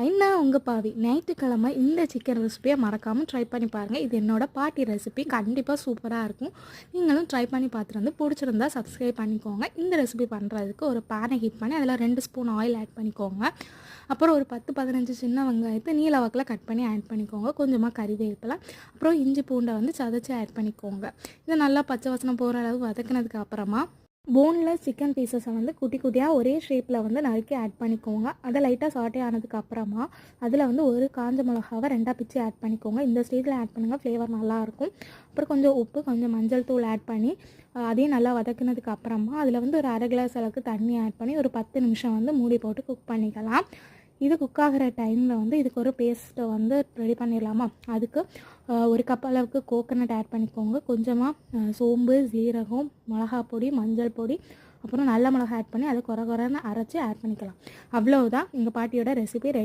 என்ன உங்கள் பாவி ஞாயிற்றுக்கிழமை இந்த சிக்கன் ரெசிபியை மறக்காமல் ட்ரை பண்ணி பாருங்கள். இது என்னோட பாட்டி ரெசிபி, கண்டிப்பாக சூப்பராக இருக்கும். நீங்களும் ட்ரை பண்ணி பார்த்துட்டு வந்து பிடிச்சிருந்தா சப்ஸ்கிரைப் பண்ணிக்கோங்க. இந்த ரெசிபி பண்ணுறதுக்கு ஒரு பேனை ஹீட் பண்ணி அதில் 2 ஸ்பூன் ஆயில் ஆட் பண்ணிக்கோங்க. அப்புறம் ஒரு 10-15 சின்ன வெங்காயத்தை நீல வாக்கில் கட் பண்ணி ஆட் பண்ணிக்கோங்க. கொஞ்சமாக கறிவேப்பிலை, அப்புறம் இஞ்சி பூண்டை வந்து சதைச்சி ஆட் பண்ணிக்கோங்க. இதை நல்லா பச்சை வாசனை போகிற அளவு வதக்கினதுக்கு அப்புறமா போன்லெஸ் சிக்கன் பீசஸை வந்து குட்டி குட்டியாக ஒரே ஷேப்பில் வந்து நறுக்கி ஆட் பண்ணிக்கோங்க. அதை லைட்டாக சாட்டே ஆனதுக்கு அப்புறமா அதில் வந்து ஒரு காஞ்ச மிளகாவை 2 பிச்சு ஆட் பண்ணிக்கோங்க. இந்த ஸ்டேஜில் ஆட் பண்ணுங்கள், ஃப்ளேவர் நல்லாயிருக்கும். அப்புறம் கொஞ்சம் உப்பு, கொஞ்சம் மஞ்சள் தூள் ஆட் பண்ணி அதையும் நல்லா வதக்குனதுக்கு அப்புறமா அதில் வந்து ஒரு 1/2 கிளாஸ் அளவுக்கு தண்ணி ஆட் பண்ணி ஒரு 10 நிமிஷம் வந்து மூடி போட்டு குக் பண்ணிக்கலாம். இது குக் ஆகிற டைமில் வந்து இதுக்கு ஒரு பேஸ்ட்டை வந்து ரெடி பண்ணிடலாமா. அதுக்கு ஒரு கப் அளவுக்கு கோகோனட் ஆட் பண்ணிக்கோங்க. கொஞ்சமாக சோம்பு, ஜீரகம், மிளகா பொடி, மஞ்சள் பொடி, அப்புறம் நல்ல மிளகா ஆட் பண்ணி அதை குறை குறைன்னு அரைச்சி ஆட் பண்ணிக்கலாம். அவ்வளவுதான், எங்கள் பாட்டியோட ரெசிபி ரெடி.